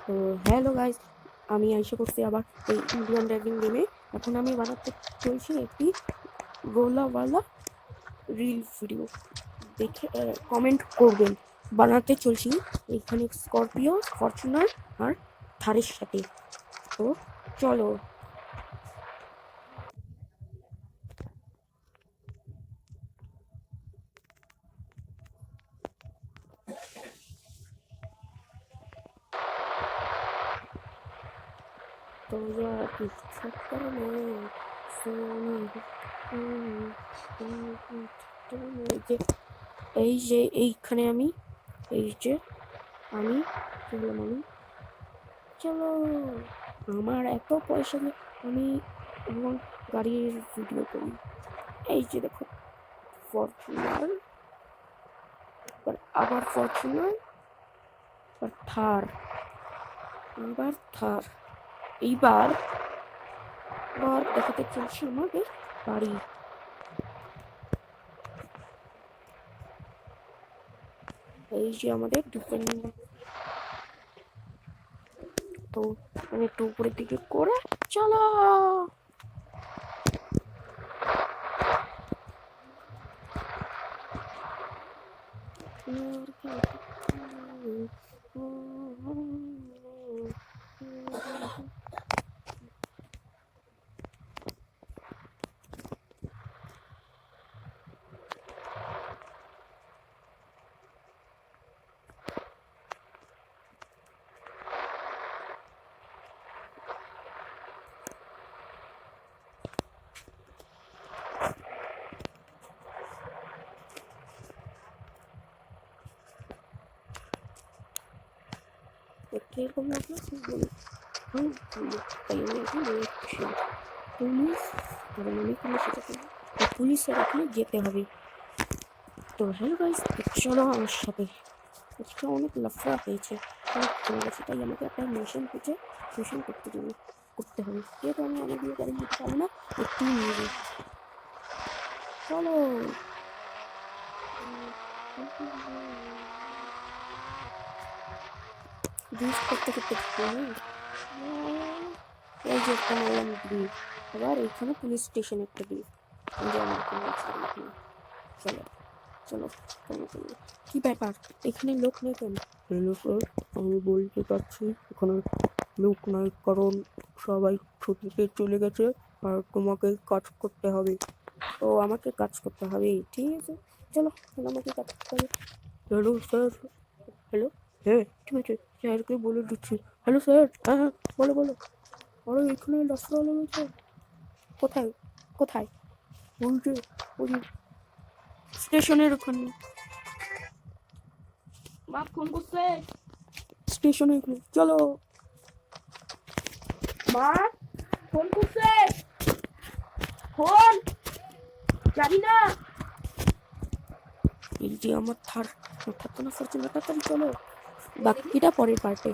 তো hello guys, আমি আশা করছি আবার এই ইন্ডিয়ান ড্রাইভিং গেমে। এখন আমি বানাতে চলছি একটি রোলাওয়ালা রিল ভিডিও। দেখে কমেন্ট করবেন। বানাতে চলছি এখানে স্করপিও, ফরচুনার আর থারের সাথে। তো চলো। तो यार किस चक्कर में এই যে এইখানে আমি এই যে আমি চললাম আমি চলো। আমার এত পয়সা নেই, আমি এখন গাড়ির ভিডিও করি। এই যে দেখো, ফরচুনার, আবার ফরচুনার, থার, আবার থার। এইবার আবার দেখাতে চলছে আমাদের বাড়ি। এই যে আমাদের ডিফেন্ড। তো আমি একটু উপরের দিকে করে চলো। কিরকম লাগলো তাই আমি এখন বলছি পুলিশ, কারণ আমি পুলিশের পুলিশের ওখানে যেতে হবে। তো হ্যালো গাইস, চলো আমার সাথে। আজকে অনেক লাফড়া হয়েছে, অনেক চলে গেছে, তাই আমাকে একটা মিশন খুঁজে মিশন করতে হবে। যেহেতু আমি অনেকগুলো গাড়ি নিতে পারবো না, একটু নিয়ে যাই। চলো। জিনিস করতে করতে এই যে একটা মারলাম ব্রিজ। এবার এখানে পুলিশ স্টেশন একটা ব্রিজ। চলো চলো চলো। কি ব্যাপার, এখানে লোক নেই কেন? হ্যালো স্যার, আমি বলতে চাচ্ছি এখানে লোক নাই, কারণ সবাই ছুটিতে চলে গেছে আর তোমাকে কাজ করতে হবে। তো আমাকে কাজ করতে হবে, ঠিক আছে? চলো, আমাকে কাজ করতে হবে। Hello sir. হ্যালো, হ্যাঁ ঠিক আছে, স্যারকে বলে দিচ্ছি। হ্যালো স্যার, হ্যাঁ হ্যাঁ, বলো বলো। আরে এখানে রাস্তা লেগেছে। কোথায় কোথায়? বলছে ওই স্টেশনের ওখানে। বাপ ফোন করছে স্টেশনে এখানে, চলো। মা ফোন করছে, ফোন জানি না। এই যে আমার থার, থাকতো না ফরচুনার, তাড়াতাড়ি চলো, বাকিটা পরের পার্টে।